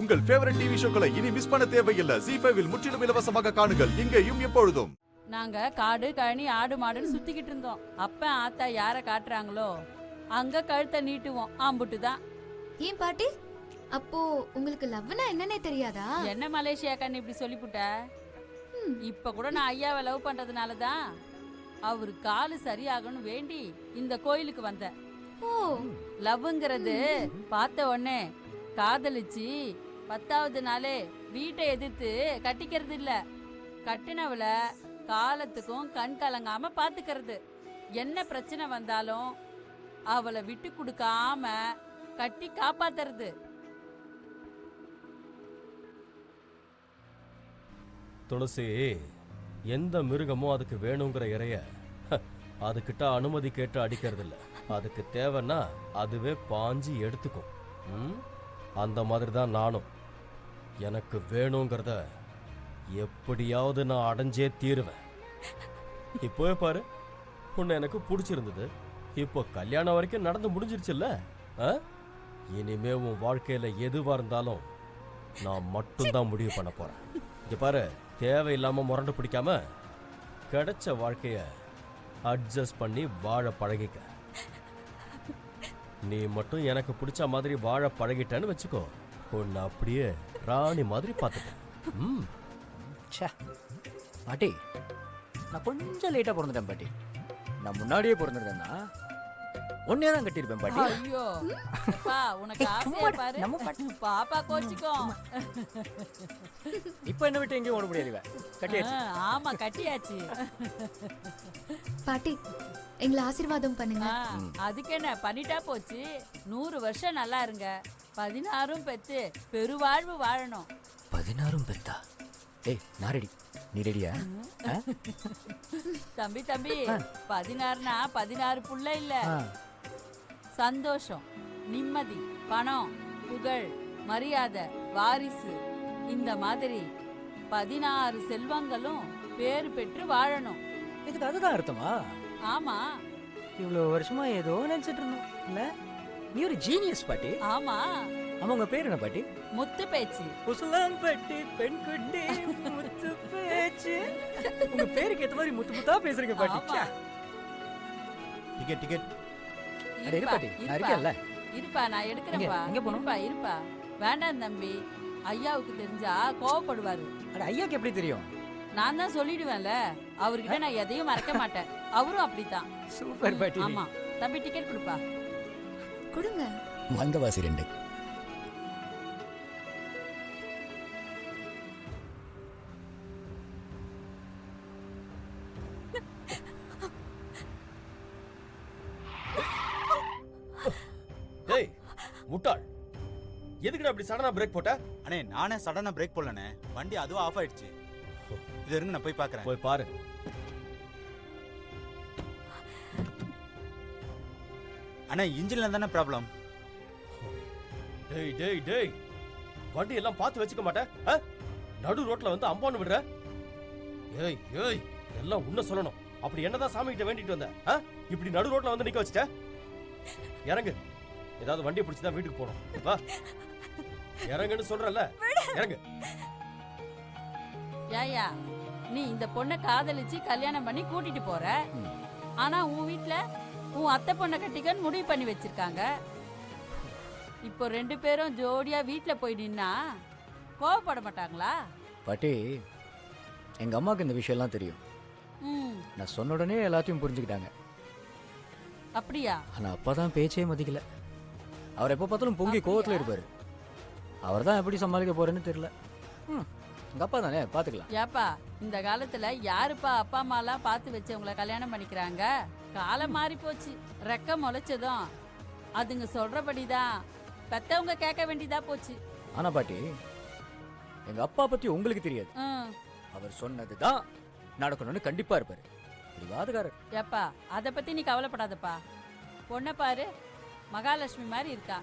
உங்கள் favourite TV ஷோக்களை இனி miss பண்ண தேவையில்லை. ZEE5 இல் முற்றிலும் இலவசமாக காணுங்கள். இங்கேயும் எப்பொழுதும். நாங்க காடு கழனி ஆடு மாடுன்னு சுத்திக்கிட்டு இருந்தோம். அப்ப ஆத்தா யார காட்டுறாங்களோ அங்க கழுத்தை நீட்டுவோம். ஆம்புட்டுதான். ஏன் பாட்டி, அப்போ உங்களுக்கு லவ்னா என்னன்னே தெரியாதா? என்ன மலேசியா கண்ணு இப்படி சொல்லிப்புட்ட? இப்ப கூட நான் ஐயாவை லவ் பண்றதுனாலதான் அவரு காலு சரியாகணும் வேண்டி இந்த கோயிலுக்கு வந்தேன். ஓ, லவ்ங்கிறது பார்த்த உடனே காதலிச்சு 10வது நாளே வீட்டை எதிர்த்து கட்டிக்கிறது இல்ல. கட்டினவள காலத்துக்கும் கண் கலங்காம பாத்துக்கிறது. என்ன பிரச்சனை வந்தாலும் அவளை விட்டு கொடுக்காம கட்டி காப்பாத்துறது. துளசி, எந்த மிருகமும் அதுக்கு வேணுங்கிற இறைய அதுகிட்ட அனுமதி கேட்டு அடிக்கிறது இல்ல. அதுக்கு தேவைன்னா அதுவே பாஞ்சி எடுத்துக்கும். அந்த மாதிரி தான் நானும். எனக்கு வேணுங்கிறத எப்படியாவது நான் அடைஞ்சே தீருவேன். இப்போவே பாரு, உன்னை எனக்கு பிடிச்சிருந்தது. இப்போ கல்யாணம் வரைக்கும் நடந்து முடிஞ்சிருச்சுல்ல. இனிமே உன் வாழ்க்கையில எதுவா இருந்தாலும் நான் மட்டும்தான் முடிவு பண்ண போறேன். இங்க பாரு, தேவையில்லாம முரண்டு பிடிக்காம கிடைச்ச வாழ்க்கைய அட்ஜஸ்ட் பண்ணி வாழ பழகிக்க. நீ மட்டும் எனக்கு பிடிச்ச மாதிரி வாழ பழகிட்டேன்னு வச்சுக்கோ, உன்னை அப்படியே ராணி மாதிரி பார்த்துக்க. பாட்டி, நான் கொஞ்சம் லேட்டா பிறந்துட்டேன் பாட்டி. நான் முன்னாடியே பிறந்திருந்தேன்னா ஒன்னே தான் கட்டியிருப்பேன் பாட்டி. ஐயோ பா, உனக்கு ஆசையா பாரு. பாப்பா கோச்சிக்கோ. இப்ப என்ன விட்டு எங்கேயும் ஓட முடியாது. கட்டியாச்சு. ஆமா, கட்டியாச்சு. பாட்டி, எங்களை ஆசீர்வாதம் பண்ணுங்க. அதுக்கு என்ன, பண்ணிட்டா போச்சு. 100 வருஷம் நல்லா இருங்க. 16 பெத்து பெருவாழ்வு வாழணும். 16 பெத்தா? ஏய், நான் ரெடி. நீ ரெடியா? தம்பி 16னா 16 புள்ள இல்ல. சந்தோஷம், நிம்மதி, பணம், புகழ், மரியாதை, வாரிசு, இந்த மாதிரி 16 செல்வங்களும் பேரு பெற்று வாழணும். இதுக்கு அதுதான் அர்த்தமா? ஆமா. இவ்வளவு வருஷமா ஏதோ நினைச்சிட்டு இருந்தோம் இல்ல? நீ ஒரு ஜீனியஸ் பாட்டி. ஆமா. ஆமா, உங்க பேர் என்ன பாட்டி? முத்து பேச்சு. உசுலாம் பட்டி பெண் குட்டி முத்து பேச்சு. உங்க பேருக்கு ஏத்த மாதிரி முத்து முத்தா பேசுறீங்க பாட்டி. டிக்கெட். அட இரு பாட்டி, நான் இருக்கேன்ல. இருப்பா, நான் எடுக்கிறேன்ப்பா. எங்க போறோம்? இருப்பா. வேண்டாம் தம்பி, ஐயாவுக்கு தெரிஞ்சா கோவப்படுவாரு. அட, ஐயாக்கு எப்படி தெரியும்? நான் தான் சொல்லிடுவேன்ல. அவர்கிட்ட நான் எதையும் மறக்க மாட்டேன். அவரும் அப்படித்தான். சூப்பர் பாட்டி. ஆமா தம்பி, டிக்கெட் கொடுப்பா. கொடுங்க. மந்தவாசி 2. டேய் முட்டாள், எதுக்குடா அப்படி சடனா பிரேக் போட்ட? அண்ணே, நானே சடனா பிரேக் போடலண்ணே. வண்டி அதுவா ஆஃப் ஆயிடுச்சு. இது இருங்க, நான் போய் பார்க்கறேன். போய் பாரு. அண்ணே, இன்ஜின்ல தானே ப்ராப்ளம். டேய் வண்டி எல்லாம் பார்த்து வச்சுக்க மாட்டேன். நடு ரோட்ல வந்து அம்பான்னு விடுற. ஏய் எல்லாம் உன்ன சொல்லணும். அப்படி என்னதான் சாமி கிட்ட வேண்டிட்டு வந்த? இப்படி நடு ரோட்ல வந்து நிக்க வச்சுட்ட. இறங்கு. ஏதாவது வண்டியை பிடிச்சுதான் வீட்டுக்கு போகணும். வா, இறங்குன்னு சொல்றல. இறங்கு. ஏயா, நீ இந்த பொண்ணை காதலிச்சு கல்யாணம் பண்ணி கூட்டிட்டு போற. ஆனா உன் வீட்டுல உன் அத்தை பொண்ணை கட்டிக்கன்னு முடிவு பண்ணி வச்சிருக்காங்க. இப்போ 2 பேரும் ஜோடியா வீட்டுல போய் நின்னா கோவப்பட மாட்டாங்களா? பாட்டி, எங்க அம்மாக்கு இந்த விஷயம் எல்லாம் தெரியும். நான் சொன்ன உடனே எல்லாத்தையும் புரிஞ்சுக்கிட்டாங்க. அப்படியா? ஆனா அப்பதான் பேச்சே மதிக்கல. அவர் எப்ப பார்த்தாலும் பொங்கி கோவத்துல இருப்பாரு. அவர் தான் எப்படி சமாளிக்க போறேன்னு தெரியல. எங்க அப்பா தானே, பாத்துக்கலாம். ஏப்பா, இந்த காலத்துல யாருப்பா அப்பா அம்மா எல்லாம் பார்த்து வச்சவங்கள கல்யாணம் பண்ணிக்கிறாங்க? காலம் மாறி போச்சு. ரெக்க முளைச்சதும் அதுங்க சொல்றபடிதான் பெத்தவங்க கேட்க வேண்டியதா போச்சு. ஆனா பாட்டி, எங்க அப்பா பத்தி உங்களுக்கு தெரியாது. அவர் சொன்னதுதான் நடக்கணும்னு கண்டிப்பா இருப்பாரு. வாதுகாரர். ஏப்பா, அத பத்தி நீ கவலைப்படாதப்பா. பொண்ணை பாரு, மகாலட்சுமி மாதிரி இருக்கா.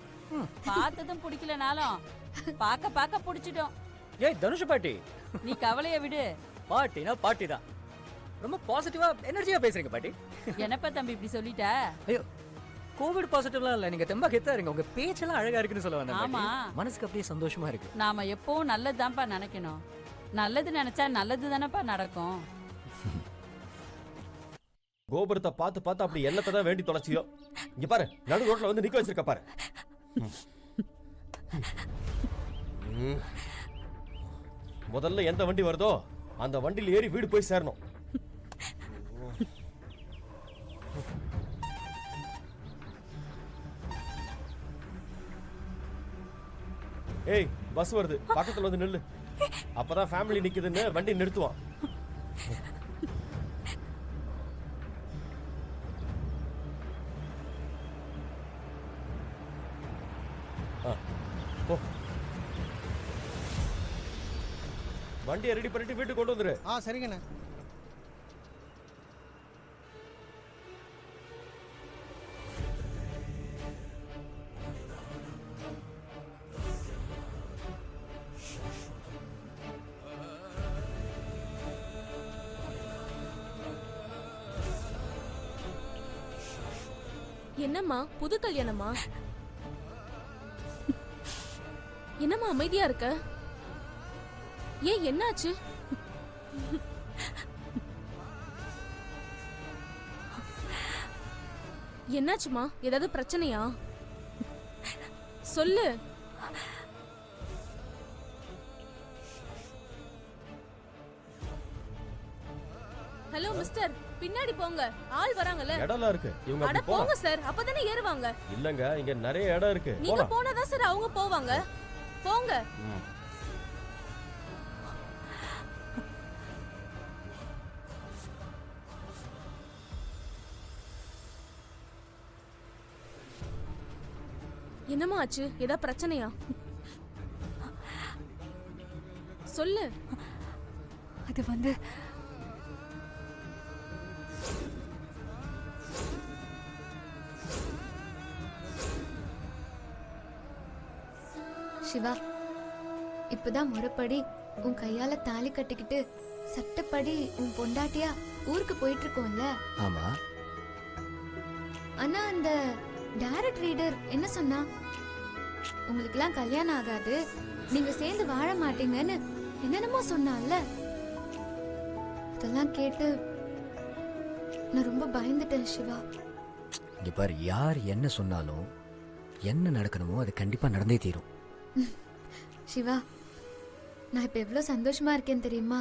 பார்த்ததும் பிடிக்கலனாலும் பாக்க பிடிச்சிட்டோம். ஏய் தனுஷ் பாட்டி, நீ கவலைய விடு. பாட்டினா பாட்டி தான். ரொம்ப பாசிட்டிவா எனர்ஜியா பேசுறீங்க பாட்டி. என்னப்பா தம்பி இப்படி சொல்லிட்ட? ஐயோ, கோவிட் பாசிட்டிவ்லாம் இல்ல, நீங்க தெம்பா கெத்தா இருங்க. உங்க பேச்செல்லாம் அழகா இருக்குன்னு சொல்ல வந்தேன். ஆமா. மனசுக்கு அப்படியே சந்தோஷமா இருக்கு. நாம எப்பவும் நல்லதுதான்ப்பா நினைக்கணும். நல்லது நினைச்சா நல்லது தானப்பா நடக்கும். கோபுரத்தை பார்த்து பார்த்து அப்படி என்னத்தை தான் வேண்டி தொலைச்சியோ. இங்க பாரு, நடு ரோட்ல வந்து நிக்க வச்சிருக்க பாரு. முதல்ல எந்த வண்டி வருதோ அந்த வண்டியில் ஏறி வீடு போய் சேரணும். ஏய், பஸ் வருது, பக்கத்துல வந்து நில்லு. அப்பதான் ஃபேமிலி நிக்குதுன்னு வண்டி நிறுத்துவான். போ. வண்டியை ரெடி பண்ணிட்டு வீட்டுக்கு கொண்டு வந்துரு. சரிங்கண்ணே. என்னம்மா புது கல்யாணமா? என்னம்மா அமைதியா இருக்க? ஏன் என்னாச்சு? என்னாச்சுமா? ஏதாவது பிரச்சனையா? சொல்லு. ஹலோ மிஸ்டர், பின்னாடி போங்க, ஆள் வராங்கல. இடம்லாம் இருக்கு, இவங்க அட அப்படி போலாம். போங்க சார், அப்பதானே ஏறுவாங்க. இல்லங்க, இங்க நிறைய இடம் இருக்கு. நீங்க போலாம். போனாதான் சார் அவங்க போவாங்க. போங்க. என்னம்மா ஆச்சு? ஏதா பிரச்சனையா? சொல்லு. அது வந்து சிவா, இப்பதான் முறைப்படி உன் கையால தாலி கட்டிக்கிட்டு சட்டப்படி உன் பொண்டாட்டியா ஊருக்கு போயிட்டு இருக்கோம்ல. ஆமா. ஆனா அந்த டைரக்ட் ரீடர் என்ன சொன்னா? உங்களுக்குலாம் கல்யாணம் ஆகாது, நீங்க சேர்ந்து வாழ மாட்டீங்கன்னு என்னென்னமோ சொன்னால. இதெல்லாம் கேட்டு நான் ரொம்ப பயந்துட்டேன் சிவா. இங்க பாரு, யார் என்ன சொன்னாலும் என்ன நடக்கணுமோ அது கண்டிப்பா நடந்தே தீரும். சிவா, நான் இப்ப எவ்வளவு சந்தோஷமா இருக்கேன் தெரியுமா?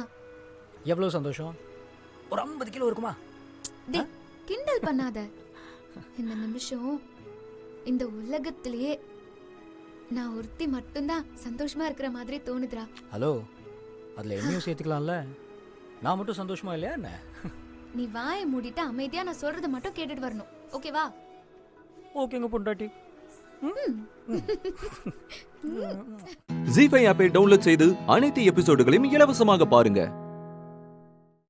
எவ்வளவு சந்தோஷம்? ஒரு 50 கிலோ இருக்குமா? டேய், கிண்டல் பண்ணாத. இந்த நிமிஷம் இந்த உலகத்திலேயே நான் ஒருத்தி மட்டும்தான் சந்தோஷமா இருக்கிற மாதிரி தோணுதுடா. ஹலோ, அதுல என்னையும் சேர்த்துக்கலாம்ல. நான் மட்டும் சந்தோஷமா இல்லையா என்ன? நீ வாயை மூடிட்டு அமைதியா நான் சொல்றத மட்டும் கேட்டுட்டு வரணும், ஓகேவா? ஓகேங்க பொண்டாட்டி. ஜீ5 ஆப்பை டவுன்லோட் செய்து அனைத்து எபிசோடுகளையும் இலவசமாக பாருங்க.